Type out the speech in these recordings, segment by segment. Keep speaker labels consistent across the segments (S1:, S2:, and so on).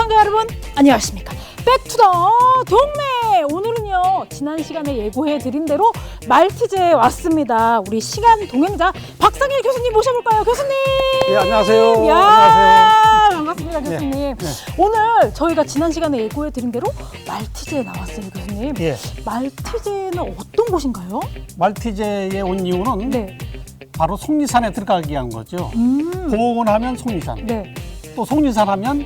S1: 시청자 여러분 안녕하십니까. 백투더 동네. 오늘은요 지난 시간에 예고해드린 대로 말티즈에 왔습니다. 우리 시간 동행자 박상일 교수님 모셔볼까요? 교수님.
S2: 예, 안녕하세요.
S1: 야,
S2: 안녕하세요.
S1: 반갑습니다 교수님.
S2: 네.
S1: 오늘 저희가 지난 시간에 예고해드린 대로 말티즈에 나왔어요 교수님.
S2: 예,
S1: 말티즈는 어떤 곳인가요?
S2: 말티즈에 온 이유는
S1: 네.
S2: 바로 속리산에 들어가기 위한 거죠. 보은하면 속리산,
S1: 네.
S2: 또 속리산 하면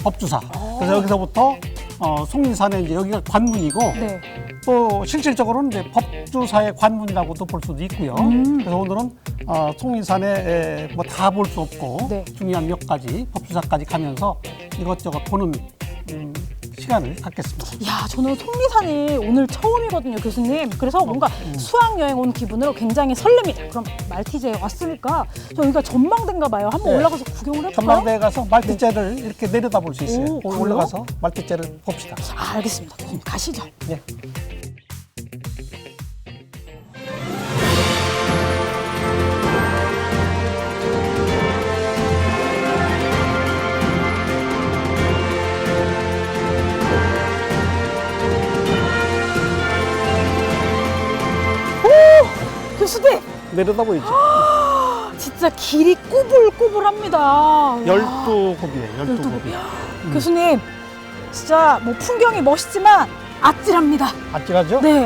S2: 법주사. 그래서 여기서부터 속리산에 이제 여기가 관문이고
S1: 네.
S2: 또 실질적으로는 이제 법주사의 관문이라고도 볼 수도 있고요. 그래서 오늘은 속리산에 뭐 다 볼 수 없고
S1: 네.
S2: 중요한 몇 가지 법주사까지 가면서 이것저것 보는 시간을 갖겠습니다.
S1: 야, 저는 속리산이 오늘 처음이거든요, 교수님. 그래서 뭔가 수학여행 온 기분으로 굉장히 설렙니다. 그럼 말티즈에 왔으니까 저 여기가 전망대인가 봐요. 한번
S2: 네.
S1: 올라가서 구경을 해볼까요?
S2: 전망대에 가서 말티즈를 이렇게 내려다 볼 수 있어요.
S1: 오, 그래요?
S2: 올라가서 말티즈를 봅시다.
S1: 아, 알겠습니다. 교수님 가시죠.
S2: 네.
S1: 교수님,
S2: 내려다 보이죠?
S1: 진짜 길이 꾸불꾸불합니다.
S2: 12곱이에요. 12곱이.
S1: 교수님, 진짜 뭐 풍경이 멋있지만 아찔합니다.
S2: 아찔하죠?
S1: 네,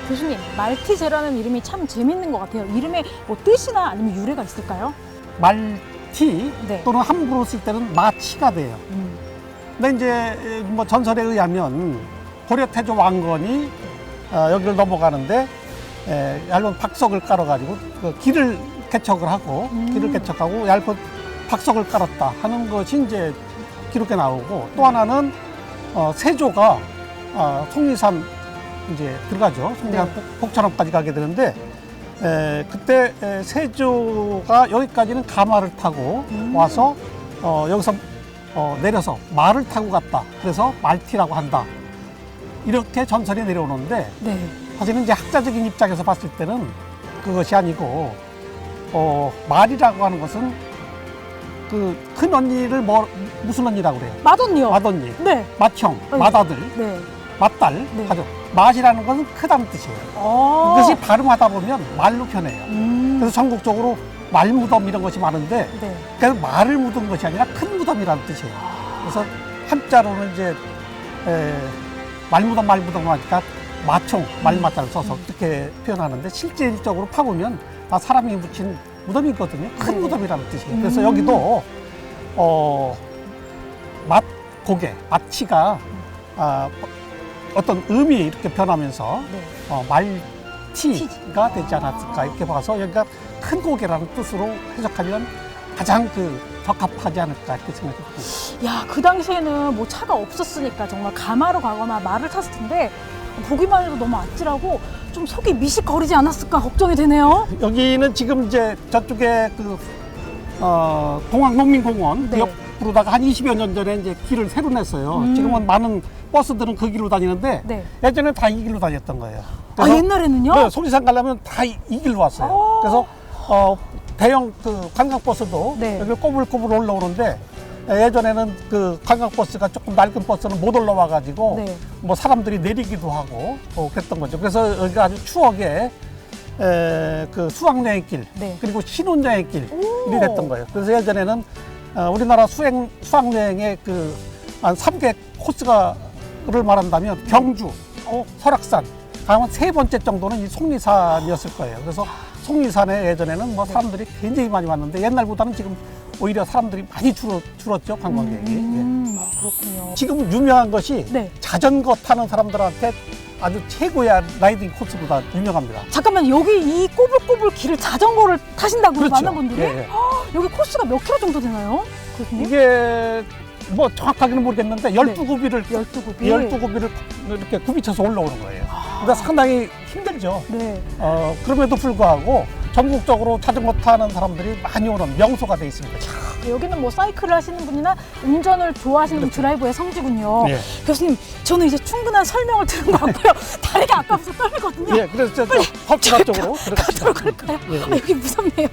S1: 교수님, 말티즈라는 이름이 참 재밌는 것 같아요. 이름에 뭐 뜻이나 아니면 유래가 있을까요?
S2: 말티
S1: 네.
S2: 또는 함부로 쓸 때는 마치가 돼요. 근데 이제 뭐 전설에 의하면 고려 태조 왕건이 여기를 넘어가는데 얇은 박석을 깔아가지고 그 길을 개척을 하고 길을 개척하고 얇은 박석을 깔았다 하는 것이 이제 기록에 나오고, 또 하나는 세조가 속리산 이제 들어가죠. 속리산 복천읍까지 가게 되는데 그때 세조가 여기까지는 가마를 타고 와서 여기서 내려서 말을 타고 갔다. 그래서 말티라고 한다. 이렇게 전설이 내려오는데
S1: 네.
S2: 사실은 이제 학자적인 입장에서 봤을 때는 그것이 아니고 말이라고 하는 것은 그 큰 언니를 무슨 언니라고 그래요?
S1: 맏언니요.
S2: 맏언니,
S1: 네.
S2: 맏형,
S1: 네.
S2: 맏아들,
S1: 네.
S2: 맏딸
S1: 네.
S2: 하죠. 맏이라는 것은 크다는 뜻이에요. 그것이 발음하다 보면 말로 변해요. 그래서 전국적으로 말무덤 이런 것이 많은데
S1: 네.
S2: 그래서 말을 묻은 것이 아니라 큰 무덤이라는 뜻이에요. 그래서 한자로는 이제 말무덤 하니까 마총, 말마자를 써서 그렇게 표현하는데 실질적으로 파보면 다 사람이 묻힌 무덤이거든요. 큰 무덤이라는 뜻이에요. 그래서 여기도 고개, 마치가 어떤 의미 이렇게 변하면서
S1: 네.
S2: 말티가 되지 않았을까 이렇게 봐서 여기가 큰 고개라는 뜻으로 해석하면 가장 적합하지 않을까 이렇게 생각합니다.
S1: 야, 그 당시에는 뭐 차가 없었으니까 정말 가마로 가거나 말을 탔을 텐데 보기만 해도 너무 아찔하고 좀 속이 미식거리지 않았을까 걱정이 되네요.
S2: 여기는 지금 이제 저쪽에 동학농민공원
S1: 네.
S2: 옆으로다가 한 20여 년 전에 이제 길을 새로 냈어요. 지금은 많은 버스들은 그 길로 다니는데
S1: 네.
S2: 예전에는 다 이 길로 다녔던 거예요.
S1: 아, 옛날에는요?
S2: 네, 속리산 가려면 다 이 길로 왔어요. 그래서 대형 관광버스도
S1: 네.
S2: 여기 꼬불꼬불 올라오는데 예전에는 그 관광버스가 조금 낡은 버스는 못 올라와가지고
S1: 네.
S2: 뭐 사람들이 내리기도 하고 그랬던 거죠. 그래서 여기가 아주 추억의 그 수학여행길
S1: 네.
S2: 그리고 신혼여행길이 됐던 거예요. 그래서 예전에는 우리나라 수학여행의 한 3개 코스를 말한다면 경주, 설악산, 다음은 세 번째 정도는 이 속리산이었을 거예요. 그래서 속리산에 예전에는 뭐 사람들이 굉장히 많이 왔는데 옛날보다는 지금 오히려 사람들이 많이 줄었죠, 관광객이.
S1: 그렇군요.
S2: 지금 유명한 것이
S1: 네.
S2: 자전거 타는 사람들한테 아주 최고의 라이딩 코스보다 유명합니다.
S1: 잠깐만, 여기 이 꼬불꼬불 길을 자전거를 타신다고요?
S2: 그렇죠.
S1: 많은 분들이?
S2: 예, 예.
S1: 여기 코스가 몇 킬로 정도 되나요? 교수님?
S2: 이게 뭐 정확하게는 모르겠는데 12구비를
S1: 12구비.
S2: 이렇게 굽이쳐서 올라오는 거예요. 근데 상당히 힘들죠.
S1: 네.
S2: 그럼에도 불구하고 전국적으로 자전거 타는 사람들이 많이 오는 명소가 돼 있습니다.
S1: 여기는 뭐 사이클을 하시는 분이나 운전을 좋아하시는 분 드라이버의 성지군요.
S2: 예.
S1: 교수님, 저는 이제 충분한 설명을 들은 것 같고요. 다리가 아까부터 떨리거든요.
S2: 예, 그래서 저 법주사 쪽으로 들어갑시다.
S1: 가도록 할까요?
S2: 예, 예.
S1: 아, 여기 무섭네요.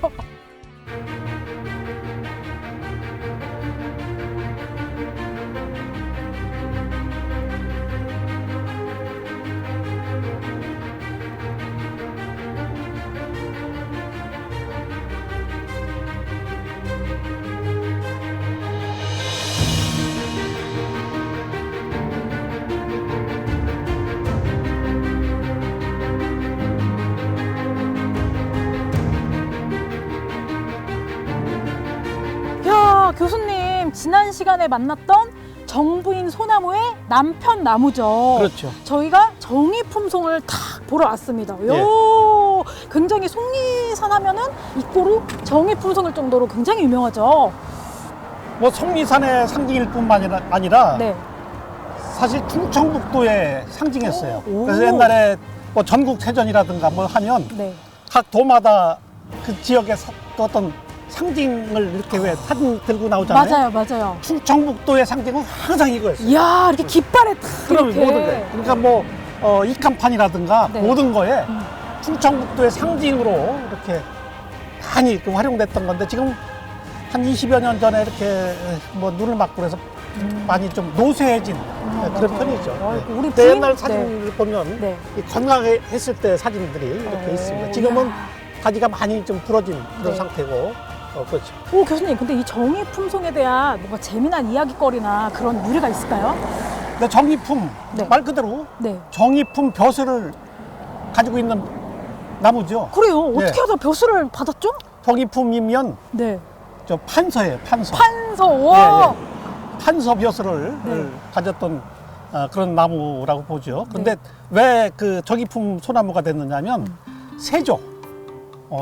S1: 지난 시간에 만났던 정부인 소나무의 남편 나무죠.
S2: 그렇죠.
S1: 저희가 정의품송을 탁 보러 왔습니다.
S2: 예.
S1: 요 굉장히 속리산 하면은 이꼬루 정의품송일 정도로 굉장히 유명하죠.
S2: 뭐 속리산의 상징일 뿐만 아니라
S1: 네.
S2: 사실 충청북도의 상징했어요.
S1: 오.
S2: 그래서 옛날에 뭐 전국체전이라든가 뭐 하면
S1: 네.
S2: 각 도마다 그 지역의 어떤 상징을 이렇게 왜 사진 들고 나오잖아요.
S1: 맞아요.
S2: 충청북도의 상징은 항상 이거였어요.
S1: 이야, 이렇게 깃발에 탁
S2: 그럼
S1: 이렇게.
S2: 모든 게. 그러니까 뭐 이칸판이라든가
S1: 네.
S2: 모든 거에 충청북도의 상징으로 이렇게 많이 그 활용됐던 건데 지금 한 20여 년 전에 이렇게 뭐 눈을 맞고 그래서 많이 좀 노쇠해진 그런
S1: 맞아요.
S2: 편이죠. 네.
S1: 우리
S2: 근데
S1: 부인-
S2: 옛날 사진을 보면
S1: 네.
S2: 이 건강했을 때 사진들이 이렇게 있습니다. 지금은 가지가 많이 좀 부러진 그런
S1: 네.
S2: 상태고 그렇죠.
S1: 오, 교수님, 근데 이 정의품송에 대한 뭔가 재미난 이야기거리나 그런 유래가 있을까요?
S2: 근데 정의품
S1: 네.
S2: 말 그대로
S1: 네.
S2: 정의품 벼슬을 가지고 있는 나무죠.
S1: 그래요.
S2: 네.
S1: 어떻게 하다 벼슬을 받았죠?
S2: 정의품이면
S1: 네.
S2: 저 판서예요, 판서.
S1: 판서. 와.
S2: 판서 벼슬을
S1: 네.
S2: 가졌던 그런 나무라고 보죠. 근데 왜 그 정의품 소나무가 됐느냐면 세조,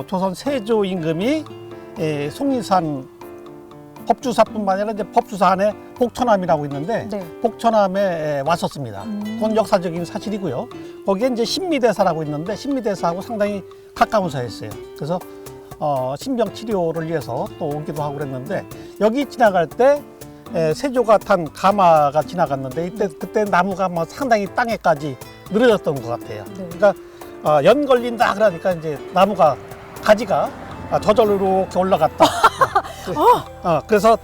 S2: 조선 세조 임금이 속리산 법주사뿐만 아니라 이제 법주사 안에 복천암이라고 있는데
S1: 네.
S2: 복천암에 왔었습니다. 그건 역사적인 사실이고요. 거기에 이제 신미대사라고 있는데 신미대사하고 상당히 가까운 사이였어요. 그래서 신병 치료를 위해서 또 오기도 하고 그랬는데 여기 지나갈 때 세조가 탄 가마가 지나갔는데 그때 나무가 뭐 상당히 땅에까지 늘어졌던 것 같아요.
S1: 네.
S2: 그러니까 연 걸린다 그러니까 이제 나무가 가지가 저절로 이렇게 올라갔다. 그래서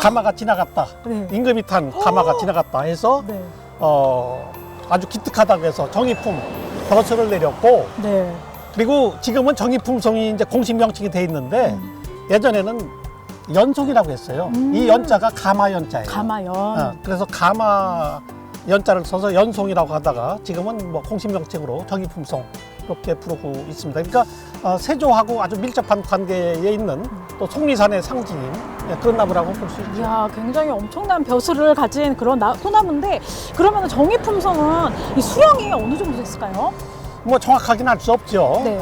S2: 가마가 지나갔다.
S1: 네.
S2: 임금이 탄 가마가 지나갔다 해서
S1: 네.
S2: 아주 기특하다고 해서 정의품 벼슬을 내렸고
S1: 네.
S2: 그리고 지금은 정의품송이 이제 공식 명칭이 돼 있는데 예전에는 연송이라고 했어요. 이 연자가 가마 연자예요.
S1: 가마연.
S2: 그래서 가마 연자를 써서 연송이라고 하다가 지금은 뭐 공식 명칭으로 정의품송 이렇게 부르고 있습니다. 그러니까 세조하고 아주 밀접한 관계에 있는 또 속리산의 상징인 그런 나무라고 볼 수 있죠.
S1: 이야, 굉장히 엄청난 벼슬을 가진 그런 소나무인데 그러면 정의품성은 이 수령이 어느 정도 됐을까요?
S2: 뭐 정확하게는 알 수 없죠.
S1: 네.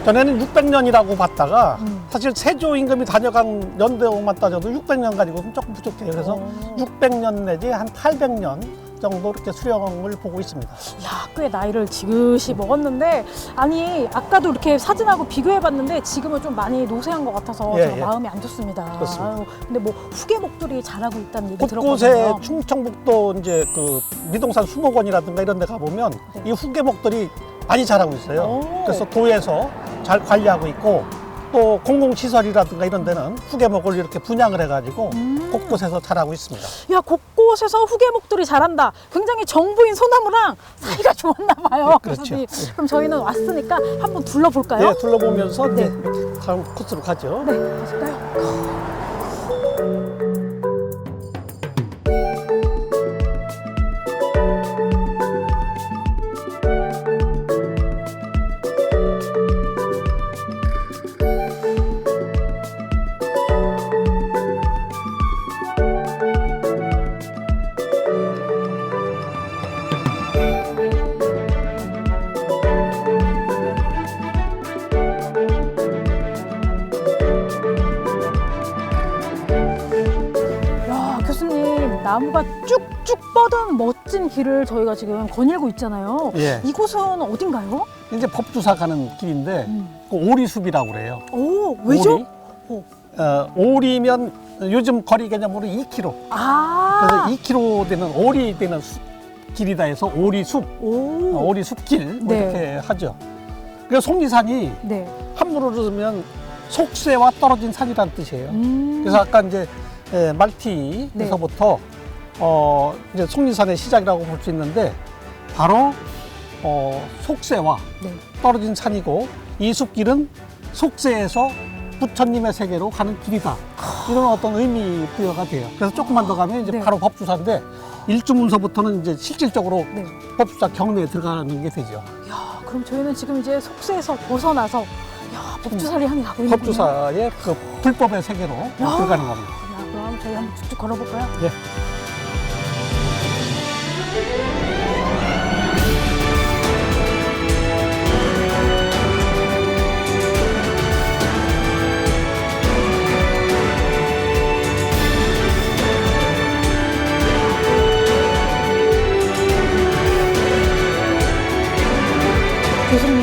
S2: 전에는 600년이라고 봤다가 사실 세조 임금이 다녀간 연대로만 따져도 600년 가지고는 조금 부족해요. 그래서 600년 내지 한 800년 정도 이렇게 수령을 보고 있습니다.
S1: 이야, 꽤 나이를 지긋이 먹었는데 아니 아까도 이렇게 사진하고 비교해봤는데 지금은 좀 많이 노쇠한 것 같아서
S2: 예,
S1: 제가
S2: 예.
S1: 마음이 안 좋습니다.
S2: 그렇습니다.
S1: 아유, 근데 뭐 후계목들이 자라고 있다는 얘기
S2: 곳곳에
S1: 들었거든요.
S2: 충청북도 이제 그 미동산 수목원이라든가 이런 데 가보면
S1: 네.
S2: 이 후계목들이 많이 자라고 있어요.
S1: 오.
S2: 그래서 도에서 잘 관리하고 있고 또 공공시설이라든가 이런 데는 후계목을 이렇게 분양을 해가지고 곳곳에서 자라고 있습니다.
S1: 야, 곳곳에서 후계목들이 자란다. 굉장히 정부인 소나무랑 사이가 좋았나 봐요.
S2: 네, 그렇죠.
S1: 교수님. 그럼 저희는 왔으니까 한번 둘러볼까요?
S2: 네, 둘러보면서
S1: 네.
S2: 이렇게 다음 코스로 가죠.
S1: 네, 가실까요? 야, 교수님, 나무가 쭉쭉 뻗은 멋진 길을 저희가 지금 거닐고 있잖아요.
S2: 예.
S1: 이곳은 어딘가요?
S2: 이제 법주사 가는 길인데 그 오리숲이라고 그래요.
S1: 오, 왜죠?
S2: 오리?
S1: 오.
S2: 오리면 요즘 거리 개념으로 2km.
S1: 아,
S2: 그래서 2km 되는 오리 되는 길이다 해서 오리숲,
S1: 오.
S2: 오리숲길 뭐
S1: 네.
S2: 이렇게 하죠. 그래서 속리산이
S1: 네.
S2: 함부로 들으면 속세와 떨어진 산이라는 뜻이에요. 그래서 아까 이제 말티에서부터 이제 속리산의 시작이라고 볼 수 있는데 바로 속세와
S1: 네.
S2: 떨어진 산이고 이 숲길은 속세에서 부처님의 세계로 가는 길이다. 이런 어떤 의미 부여가 돼요. 그래서 조금만 더 가면 이제
S1: 네.
S2: 바로 법주사인데 일주문서부터는 이제 실질적으로
S1: 네.
S2: 법주사 경내에 들어가는 게 되죠.
S1: 야, 그럼 저희는 지금 이제 속세에서 벗어나서 야, 법주사를 향해 가고 있는군요.
S2: 법주사의 그 불법의 세계로 들어가는 겁니다.
S1: 야, 그럼 그럼 저희 한번 쭉쭉 걸어볼까요?
S2: 예.
S1: 교수님,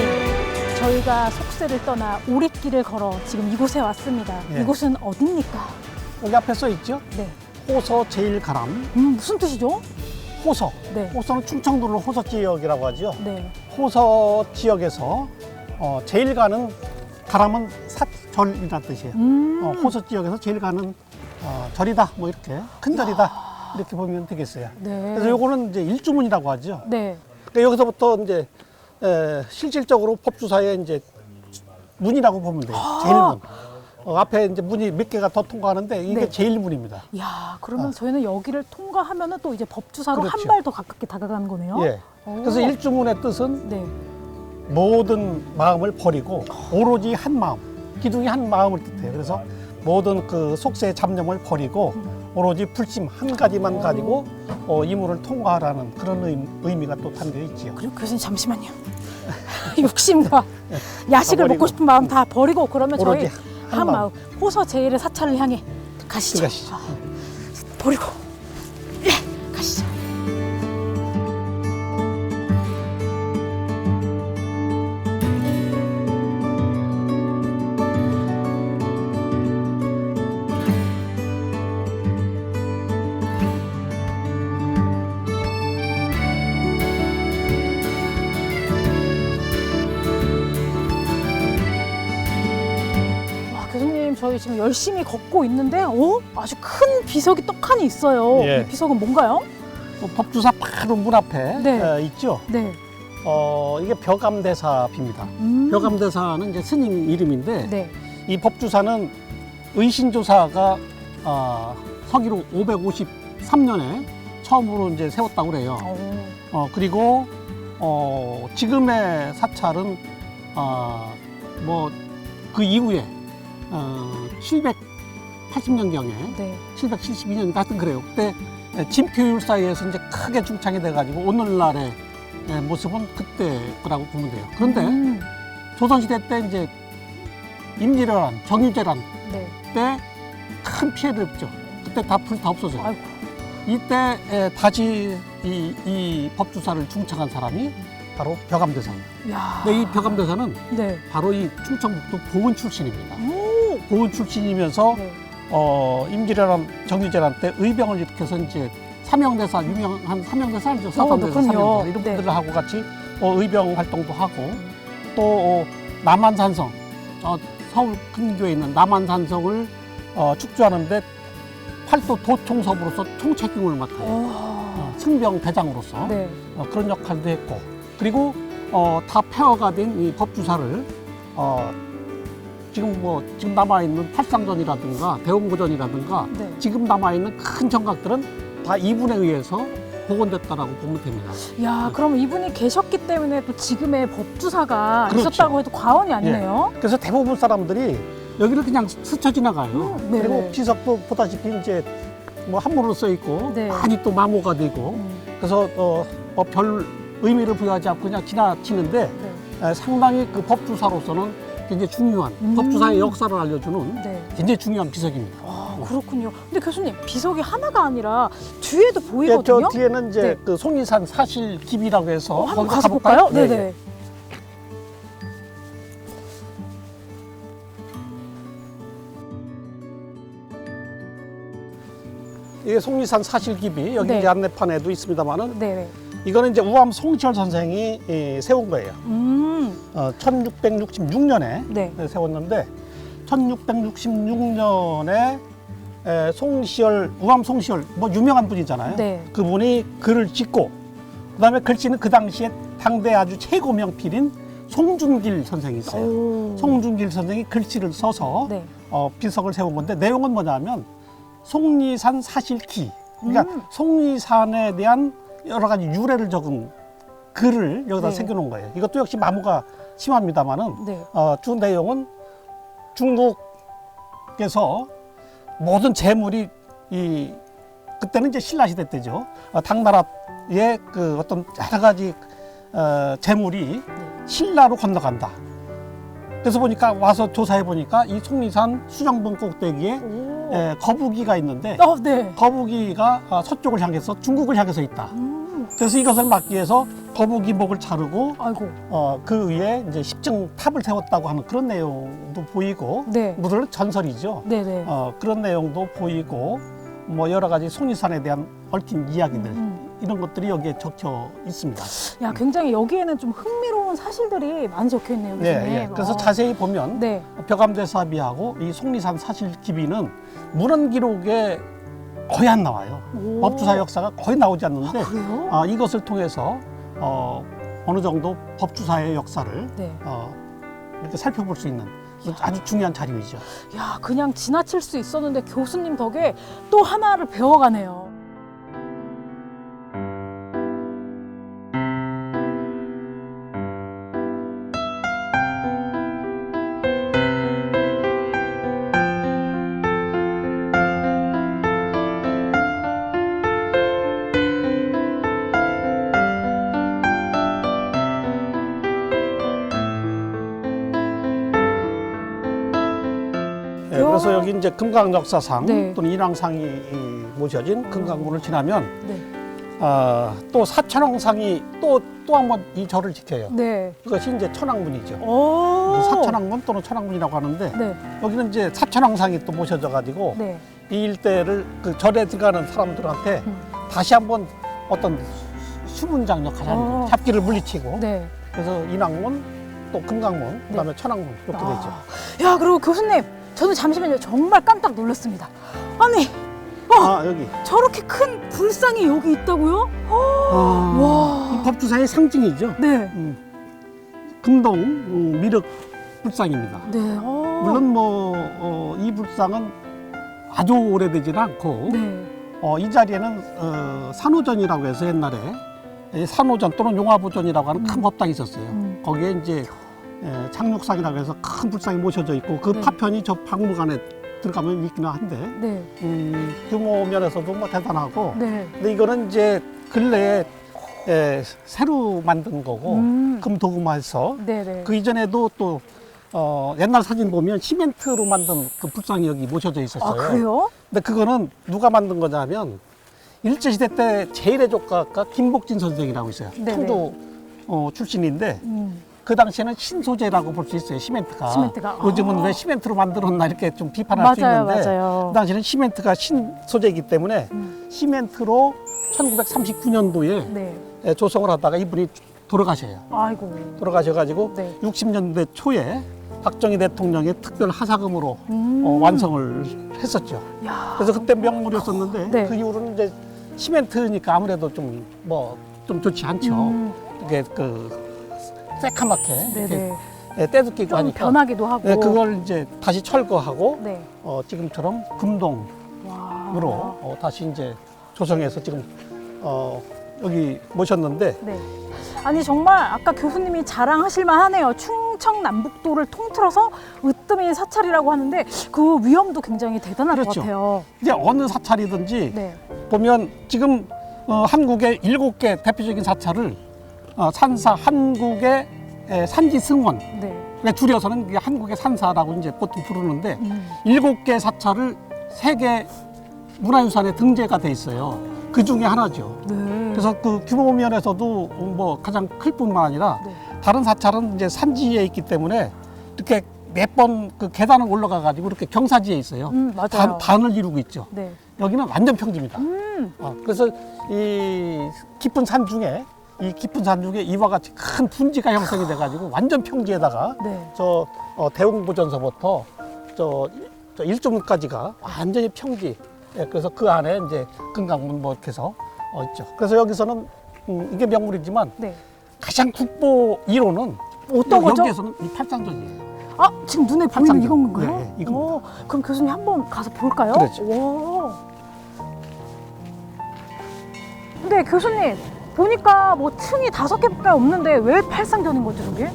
S1: 저희가 속세를 떠나 오랫길을 걸어 지금 이곳에 왔습니다.
S2: 예.
S1: 이곳은 어디입니까?
S2: 여기 앞에 써 있죠?
S1: 네.
S2: 호서 제일가람.
S1: 무슨 뜻이죠?
S2: 호서.
S1: 네.
S2: 호서는 충청도를 호서 지역이라고 하죠.
S1: 네.
S2: 호서 지역에서 제일 가는 가람은 사절이라는 뜻이에요. 호서 지역에서 제일 가는 절이다, 뭐 이렇게 큰 절이다 이렇게 보면 되겠어요.
S1: 네.
S2: 그래서 요거는 이제 일주문이라고 하죠.
S1: 네.
S2: 그러니까 여기서부터 이제 실질적으로 법주사의 이제 문이라고 보면 돼요. 제일문. 앞에 이제 문이 몇 개가 더 통과하는데 이게
S1: 네.
S2: 제일문입니다.
S1: 야, 그러면 저희는 여기를 통과하면은 또 이제 법주사로 한
S2: 그렇죠.
S1: 발 더 가깝게 다가가는 거네요.
S2: 예.
S1: 오.
S2: 그래서 일주문의 뜻은
S1: 네.
S2: 모든 마음을 버리고 오로지 한 마음, 기둥이 한 마음을 뜻해요. 그래서 모든 그 속세의 잡념을 버리고 오로지 불심 한 가지만 가지고 이물을 통과하라는 그런 의미가 또 담겨 있지요.
S1: 그리고 교수님 잠시만요. 욕심과 야식을
S2: 버리고.
S1: 먹고 싶은 마음 다 버리고 그러면 저희
S2: 오로지
S1: 한 마음 호서 제일의 사찰을 향해 가시죠.
S2: 들어가시죠.
S1: 버리고 예, 가시죠. 와, 교수님 저희 지금 열심히 걷고 있는데 아주 큰 비석이 떡하니 있어요.
S2: 예.
S1: 이 비석은 뭔가요?
S2: 법주사 바로 문 앞에
S1: 네.
S2: 있죠.
S1: 네.
S2: 이게 벼감대사비입니다. 벼감대사는 이제 스님 이름인데
S1: 네.
S2: 이 법주사는 의신조사가 서기로 553년에 처음으로 이제 세웠다고 그래요. 그리고 지금의 사찰은 뭐 그 이후에 780년경에
S1: 네.
S2: 772년 같은 그래요. 그때 진표율 사이에서 이제 크게 중창이 돼가지고 오늘날의 모습은 그때 거라고 보면 돼요. 그런데 조선시대 때 이제 임진왜란, 정유재란
S1: 네.
S2: 때 큰 피해를 입죠. 그때 다 불 다 없어져요.
S1: 아이고.
S2: 이때 다시 이 법주사를 중창한 사람이 바로 벼감대사예요.
S1: 야.
S2: 근데 이 벼감대사는
S1: 네.
S2: 바로 이 충청북도 보은 출신입니다.
S1: 오.
S2: 보은 출신이면서
S1: 네.
S2: 임진왜란, 정유재란 때 의병을 일으켜서 이제 삼형대사, 유명한 삼형대사 알죠? 사삼대사,
S1: 그렇군요.
S2: 삼형대사 이런
S1: 네.
S2: 분들을 하고 같이 의병 활동도 하고 또 남한산성, 서울 근교에 있는 남한산성을 축조하는데 팔도 도총섭으로서 총책임을 맡아요. 승병 대장으로서
S1: 네.
S2: 그런 역할도 했고, 그리고 다 폐허가 된 이 법주사를 지금 남아 있는 팔상전이라든가 대원고전이라든가
S1: 네.
S2: 지금 남아 있는 큰 정각들은 다 이분에 의해서 복원됐다라고 보면 됩니다.
S1: 야, 그럼 이분이 계셨기 때문에 또 지금의 법주사가
S2: 그렇죠.
S1: 있었다고 해도 과언이 아니네요.
S2: 그래서 대부분 사람들이 여기를 그냥 스쳐 지나가요.
S1: 네.
S2: 그리고 비석도 보다시피 이제 뭐 한문으로 써 있고
S1: 네.
S2: 많이 또 마모가 되고 그래서 별 의미를 부여하지 않고 그냥 지나치는데
S1: 네.
S2: 상당히 그 법주사로서는 굉장히 중요한 법주사의 역사를 알려주는
S1: 네.
S2: 굉장히 중요한 비석입니다.
S1: 아, 그렇군요. 근데 교수님, 비석이 하나가 아니라 뒤에도
S2: 예,
S1: 보이거든요.
S2: 저 뒤에는 이제
S1: 네.
S2: 그 송리산 사실깁이라고 해서
S1: 한번
S2: 거기
S1: 가서
S2: 가볼까요?
S1: 볼까요?
S2: 네,
S1: 네네.
S2: 예. 이게 송리산 사실깁이 여기
S1: 네.
S2: 이제 안내판에도 있습니다만은
S1: 네네.
S2: 이거는 이제 우암 송시열 선생이 세운 거예요. 1666년에
S1: 네.
S2: 세웠는데 1666년에 우암 송시열 뭐 유명한 분이잖아요.
S1: 네.
S2: 그분이 글을 짓고 그다음에 글씨는 그 당시에 당대 아주 최고 명필인 송준길 선생이 있어요.
S1: 오.
S2: 송준길 선생이 글씨를 써서
S1: 네.
S2: 비석을 세운 건데 내용은 뭐냐면 송리산 사실기, 그러니까 송리산에 대한 여러 가지 유래를 적은 글을 여기다
S1: 네.
S2: 새겨놓은 거예요. 이것도 역시 마모가 심합니다만은
S1: 네.
S2: 주 내용은 중국에서 모든 재물이 그때는 이제 신라 시대 때죠. 당나라의 그 어떤 여러 가지 재물이 신라로 건너간다. 그래서 보니까 와서 조사해 보니까 이 속리산 수정봉 꼭대기에 거북이가 있는데
S1: 네.
S2: 거북이가 서쪽을 향해서 중국을 향해서 있다. 그래서 이것을 막기 위해서 거북이 목을 자르고
S1: 아이고.
S2: 그 위에 이제 십증탑을 세웠다고 하는 그런 내용도 보이고,
S1: 네.
S2: 물론 전설이죠.
S1: 네네.
S2: 그런 내용도 보이고, 뭐 여러 가지 속리산에 대한 얽힌 이야기들 이런 것들이 여기에 적혀 있습니다.
S1: 야, 굉장히 여기에는 좀 흥미로운 사실들이 많이 적혀 있네요. 교수님.
S2: 그래서 자세히 보면
S1: 네.
S2: 벽암대사비하고 이 속리산 사실 기비는 문헌 기록에 거의 안 나와요.
S1: 오.
S2: 법주사 역사가 거의 나오지 않는데
S1: 그래요?
S2: 이것을 통해서 어느 정도 법주사의 역사를
S1: 네.
S2: 이렇게 살펴볼 수 있는 아주 중요한 자료이죠.
S1: 야, 그냥 지나칠 수 있었는데 교수님 덕에 또 하나를 배워가네요.
S2: 그래서 여기 이제 금강역사상
S1: 네.
S2: 또는 인왕상이 모셔진 금강문을 지나면
S1: 네.
S2: 또 사천왕상이 또 한 번 이 절을 지켜요.
S1: 네.
S2: 그것이 이제 천왕문이죠.
S1: 오.
S2: 사천왕문 또는 천왕문이라고 하는데
S1: 네.
S2: 여기는 이제 사천왕상이 또 모셔져 가지고
S1: 네.
S2: 이 일대를 그 절에 들어가는 사람들한테 다시 한번 어떤 수문장 역할을 하는 거예요. 잡기를 물리치고.
S1: 네.
S2: 그래서 인왕문 또 금강문 그다음에 천왕문 이렇게 되죠.
S1: 야, 그리고 교수님, 저는 잠시만요. 정말 깜짝 놀랐습니다. 아니,
S2: 여기
S1: 저렇게 큰 불상이 여기 있다고요? 와.
S2: 이 법주사의 상징이죠.
S1: 네.
S2: 금동 미륵 불상입니다.
S1: 네.
S2: 물론 뭐 이 불상은 아주 오래되지는 않고
S1: 네.
S2: 이 자리에는 산호전이라고 해서 옛날에 산호전 또는 용화보전이라고 하는 큰 법당이 있었어요. 거기에 이제 장육상이라고 해서 큰 불상이 모셔져 있고 그
S1: 네.
S2: 파편이 저 박물관에 들어가면 있기는 한데
S1: 네.
S2: 규모 면에서도 뭐 대단하고
S1: 네.
S2: 근데 이거는 이제 근래에 새로 만든 거고 금도금화해서
S1: 네네.
S2: 그 이전에도 또 옛날 사진 보면 시멘트로 만든 그 불상이 여기 모셔져 있었어요.
S1: 아, 그래요?
S2: 근데 그거는 누가 만든 거냐면 일제시대 때 제일의 조각가 김복진 선생이라고 있어요.
S1: 네네.
S2: 청도 출신인데 그 당시에는 신소재라고 볼 수 있어요. 시멘트가. 요즘은 왜 시멘트로 만들었나 이렇게 좀 비판할 수 있는데
S1: 맞아요.
S2: 그 당시에는 시멘트가 신소재이기 때문에 시멘트로 1939년도에
S1: 네.
S2: 조성을 하다가 이분이 돌아가셔요.
S1: 아이고.
S2: 돌아가셔가지고
S1: 네.
S2: 60년대 초에 박정희 대통령의 특별 하사금으로 완성을 했었죠.
S1: 야.
S2: 그래서 그때 명물이었었는데
S1: 네.
S2: 그 이후로는 이제 시멘트니까 아무래도 좀 좋지 않죠. 이게 새카맣게
S1: 네네.
S2: 이렇게 때도 끼고
S1: 좀
S2: 하니까
S1: 변하기도 하고.
S2: 네, 그걸 이제 다시 철거하고
S1: 네.
S2: 지금처럼 금동으로
S1: 와.
S2: 다시 이제 조성해서 지금 여기 모셨는데
S1: 네. 아니, 정말 아까 교수님이 자랑하실만 하네요. 충청남북도를 통틀어서 으뜸이 사찰이라고 하는데 그 위험도 굉장히 대단할
S2: 그렇죠.
S1: 것 같아요.
S2: 이제 어느 사찰이든지
S1: 네.
S2: 보면 지금 한국의 7개 대표적인 사찰을 산사 한국의 산지 승원
S1: 네.
S2: 줄여서는 이게 한국의 산사라고 이제 보통 부르는데 7개 사찰을 세계 문화유산에 등재가 돼 있어요. 그 중에 하나죠.
S1: 네.
S2: 그래서 그 규모 면에서도 뭐 가장 클 뿐만 아니라
S1: 네.
S2: 다른 사찰은 이제 산지에 있기 때문에 이렇게 몇 번 그 계단을 올라가 가지고 이렇게 경사지에 있어요.
S1: 맞아요.
S2: 단을 이루고 있죠.
S1: 네.
S2: 여기는 완전 평지입니다. 그래서 이 깊은 산 중에 이와 같이 큰 분지가 형성이 돼가지고 완전 평지에다가
S1: 네.
S2: 대웅보전서부터 저 일조문까지가 완전히 평지. 그래서 그 안에 이제 금강문 뭐 이렇게 해서 있죠. 그래서 여기서는 이게 명물이지만
S1: 네.
S2: 가장 국보 1호는
S1: 어떤 거죠?
S2: 여기에서는 이 팔상전이에요.
S1: 아, 지금 눈에 보이는
S2: 팔상전.
S1: 이건 건가요?
S2: 네, 이겁니다.
S1: 그럼 교수님 한번 가서 볼까요?
S2: 그렇죠.
S1: 오. 근데 교수님 보니까 뭐 층이 5개밖에 없는데 왜 팔상전인 거죠, 저게?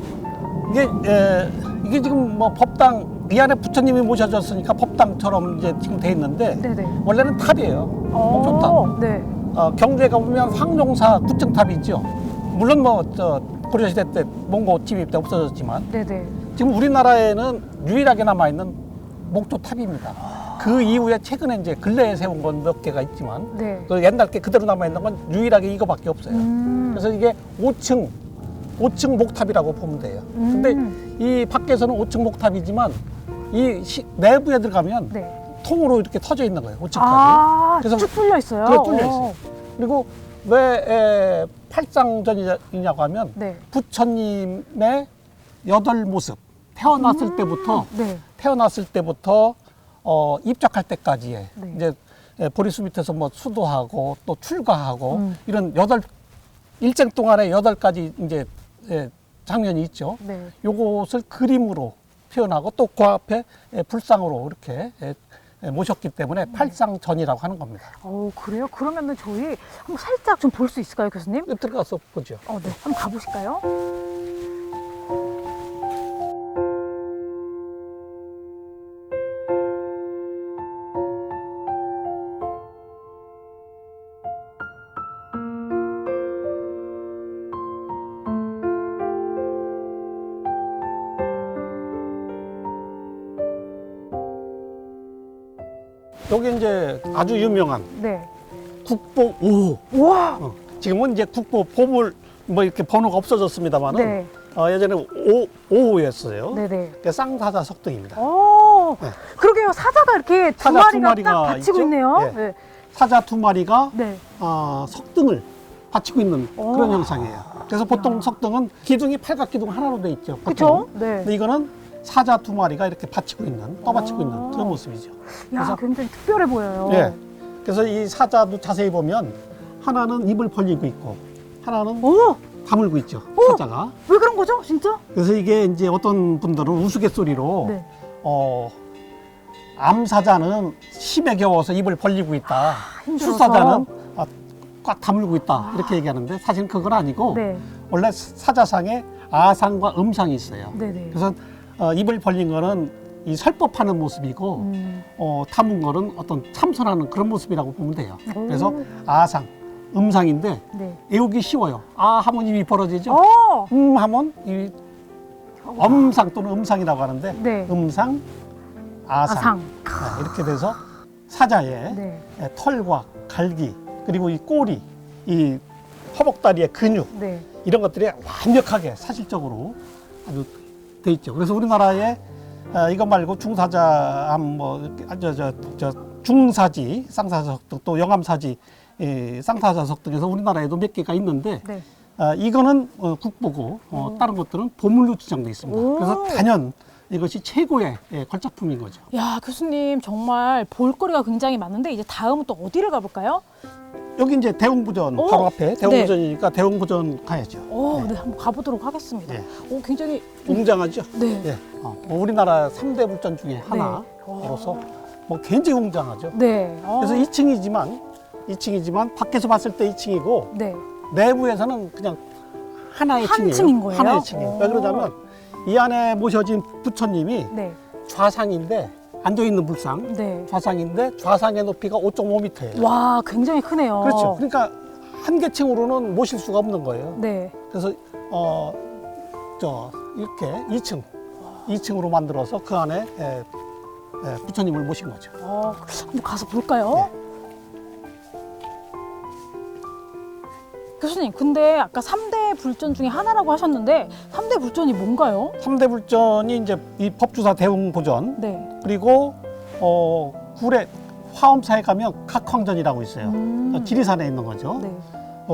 S2: 이게 지금 뭐 법당 이 안에 부처님이 모셔졌으니까 법당처럼 이제 지금 돼 있는데
S1: 네네.
S2: 원래는 탑이에요. 목조탑.
S1: 네.
S2: 경주에 가보면 황룡사 구층탑이 있죠. 물론 뭐 고려시대 때 몽고 침입 때 없어졌지만
S1: 네네.
S2: 지금 우리나라에는 유일하게 남아있는 목조탑입니다. 그 이후에 최근에 이제 근래에 세운 건 몇 개가 있지만
S1: 네.
S2: 또 옛날 게 그대로 남아있는 건 유일하게 이거밖에 없어요. 그래서 이게 5층 목탑이라고 보면 돼요. 근데 이 밖에서는 5층 목탑이지만 이 내부에 들어가면
S1: 네.
S2: 통으로 이렇게 터져 있는 거예요. 5층까지.
S1: 아,
S2: 그래서
S1: 쭉 뚫려 있어요.
S2: 그래 뚫려 있어요. 그리고 왜 팔상전이냐고 하면
S1: 네.
S2: 부처님의 8모습 태어났을 때부터 입적할 때까지의
S1: 네.
S2: 이제 보리수 밑에서 뭐 수도하고 또 출가하고 이런 일정 동안에 8가지 이제 장면이 있죠.
S1: 네.
S2: 요것을 그림으로 표현하고 또 그 앞에 불상으로 이렇게 모셨기 때문에 팔상전이라고 하는 겁니다.
S1: 그래요? 그러면은 저희 한번 살짝 좀 볼 수 있을까요, 교수님?
S2: 들어가서 보죠.
S1: 네. 한번 가보실까요?
S2: 여기 이제 아주 유명한
S1: 네.
S2: 국보 5호.
S1: 와.
S2: 지금은 이제 국보 보물 뭐 이렇게 번호가 없어졌습니다만은
S1: 네.
S2: 예전에 5호였어요.
S1: 네네.
S2: 쌍사자 석등입니다. 네.
S1: 그러게요. 사자가 이렇게 두
S2: 사자 두
S1: 마리가 딱
S2: 마리가
S1: 받치고
S2: 있죠?
S1: 있네요.
S2: 네.
S1: 네.
S2: 사자 2마리가
S1: 네.
S2: 석등을 받치고 있는 그런
S1: 오.
S2: 형상이에요. 그래서 보통 석등은 기둥이 팔각기둥 하나로 돼 있죠.
S1: 그렇죠?
S2: 보통은.
S1: 네.
S2: 근데 이거는 사자 2마리가 이렇게 받치고 있는, 떠받치고 있는 그런 모습이죠.
S1: 야, 굉장히 특별해 보여요.
S2: 예. 그래서 이 사자도 자세히 보면 하나는 입을 벌리고 있고 하나는
S1: 오!
S2: 다물고 있죠. 사자가.
S1: 왜 그런 거죠? 진짜?
S2: 그래서 이게 이제 어떤 분들은 우스갯소리로
S1: 네.
S2: 암사자는 힘에 겨워서 입을 벌리고 있다.
S1: 힘들어서.
S2: 술사자는 꽉 다물고 있다. 이렇게 얘기하는데 사실 그건 아니고
S1: 네.
S2: 원래 사자상에 아상과 음상이 있어요.
S1: 네네.
S2: 그래서 입을 벌린 거는 이 설법하는 모습이고 타문 거는 어떤 참선하는 그런 모습이라고 보면 돼요.
S1: 오.
S2: 그래서 아상, 음상인데
S1: 네.
S2: 외우기 쉬워요. 아 하면 입이 벌어지죠. 하면 이 엄상 또는 음상이라고 하는데
S1: 네.
S2: 음상, 아상. 네, 이렇게 돼서 사자의
S1: 네.
S2: 털과 갈기 그리고 이 꼬리, 이 허벅다리의 근육
S1: 네.
S2: 이런 것들이 완벽하게 사실적으로 아주 돼 있죠. 그래서 우리나라에 이거 말고 중사자암 중사지 쌍사자석 등 또 영암사지 쌍사자석 등에서 우리나라에도 몇 개가 있는데
S1: 네.
S2: 이거는 국보고 다른 것들은 보물로 지정돼 있습니다.
S1: 오.
S2: 그래서 단연 이것이 최고의 걸작품인 거죠.
S1: 야, 교수님 정말 볼거리가 굉장히 많은데 이제 다음은 또 어디를 가볼까요?
S2: 여기 이제 대웅부전
S1: 오.
S2: 바로 앞에 대웅부전이니까 대웅부전 가야죠.
S1: 네, 한번 가보도록 하겠습니다.
S2: 예.
S1: 굉장히
S2: 웅장하죠.
S1: 네.
S2: 예. 우리나라 3대 불전 중에 하나로서 뭐 굉장히 웅장하죠.
S1: 네.
S2: 그래서 2층이지만 밖에서 봤을 때 2층이고
S1: 네.
S2: 내부에서는 그냥 하나의
S1: 한
S2: 층이에요.
S1: 층인 거예요?
S2: 하나의 층이에요. 왜 그러냐면 이 안에 모셔진 부처님이
S1: 네.
S2: 좌상인데 앉아있는 불상
S1: 네.
S2: 좌상인데 좌상의 높이가 5.5m예요.
S1: 와, 굉장히 크네요.
S2: 그렇죠. 그러니까 한 개층으로는 모실 수가 없는 거예요.
S1: 네.
S2: 그래서 이렇게 2층으로 만들어서 그 안에 부처님을 모신 거죠.
S1: 한번 가서 볼까요?
S2: 네.
S1: 교수님, 근데 아까 3대 불전 중에 하나라고 하셨는데 3대 불전이 뭔가요?
S2: 3대 불전이 이제 이 법주사 대웅보전
S1: 네.
S2: 그리고 구례 화엄사에 가면 각황전이라고 있어요. 지리산에 있는 거죠.
S1: 네.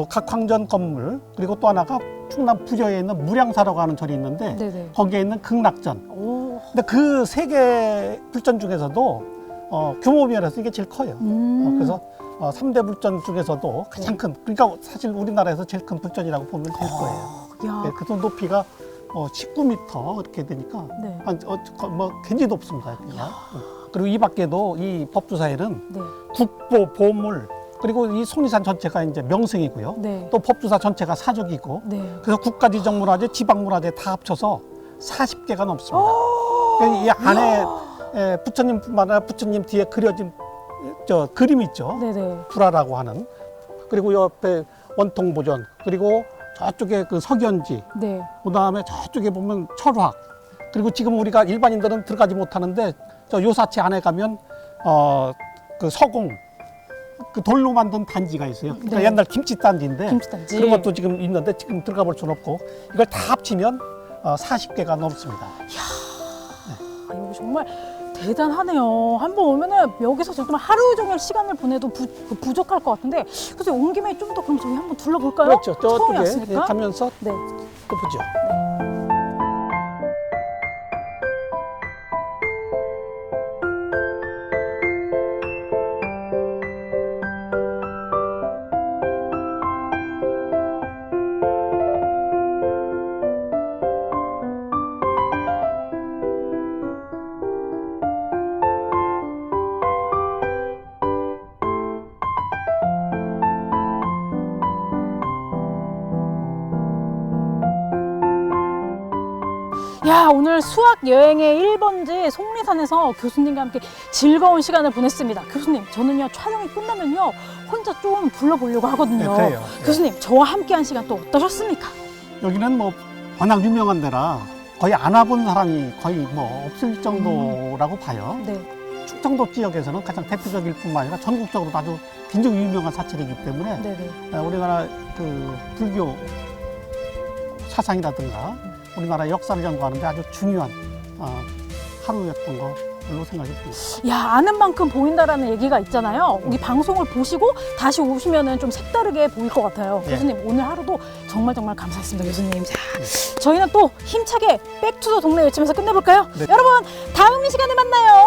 S2: 각황전 건물 그리고 또 하나가 충남 부여에 있는 무량사라고 하는 절이 있는데
S1: 네네.
S2: 거기에 있는 극락전.
S1: 오.
S2: 근데 그 세 개 불전 중에서도 규모 면에서 이게 제일 커요. 그래서 3대 불전 중에서도 가장 큰, 그러니까 사실 우리나라에서 제일 큰 불전이라고 보면 될 거예요.
S1: 야.
S2: 네, 그 높이가 19m 이렇게 되니까
S1: 네.
S2: 뭐 굉장히 높습니다. 그리고 이 밖에도 이 법주사에는
S1: 네.
S2: 국보, 보물 그리고 이 속리산 전체가 이제 명승이고요.
S1: 네.
S2: 또 법주사 전체가 사적이고
S1: 네.
S2: 그래서 국가지정문화재, 지방문화재 다 합쳐서 40개가 넘습니다. 그러니까 이 안에 부처님뿐만 아니라 부처님 뒤에 그려진 저 그림 있죠.
S1: 네네.
S2: 불화라고 하는. 그리고 옆에 원통보전, 그리고 저쪽에 그 석연지,
S1: 네.
S2: 그다음에 저쪽에 보면 철학. 그리고 지금 우리가 일반인들은 들어가지 못하는데 저 요사치 안에 가면 그 서공, 그 돌로 만든 단지가 있어요. 그러니까
S1: 네.
S2: 옛날 김치 단지인데
S1: 김치단지.
S2: 그런 것도 지금 있는데 지금 들어가 볼 수는 없고 이걸 다 합치면 40개가 넘습니다.
S1: 아, 이거 정말 대단하네요. 한번 오면은 여기서 정말 하루 종일 시간을 보내도 부족할 것 같은데, 그래서 온 김에 좀 더 그럼 저희 한번 둘러볼까요?
S2: 그렇죠.
S1: 처음에
S2: 저쪽에
S1: 왔으니까.
S2: 가면서
S1: 네.
S2: 또 보죠.
S1: 야, 오늘 수학 여행의 1번지 속리산에서 교수님과 함께 즐거운 시간을 보냈습니다. 교수님, 저는요 촬영이 끝나면요 혼자 좀 불러보려고 하거든요.
S2: 네, 그래요.
S1: 교수님, 저와 함께한 시간 또 어떠셨습니까?
S2: 여기는 뭐 워낙 유명한 데라 거의 안 와본 사람이 거의 뭐 없을 정도라고 봐요.
S1: 네.
S2: 충청도 지역에서는 가장 대표적일 뿐만 아니라 전국적으로 아주 굉장히 유명한 사찰이기 때문에
S1: 네네.
S2: 우리나라 그 불교 사상이라든가 우리나라 역사를 연구하는데 아주 중요한 하루였던 걸로 생각이 듭니다.
S1: 야, 아는 만큼 보인다라는 얘기가 있잖아요. 이 방송을 보시고 다시 오시면은 좀 색다르게 보일 것 같아요.
S2: 예.
S1: 교수님, 오늘 하루도 정말 감사했습니다, 교수님. 자, 저희는 또 힘차게 백투더 동네 외치면서 끝내볼까요?
S2: 네.
S1: 여러분, 다음 이 시간에 만나요.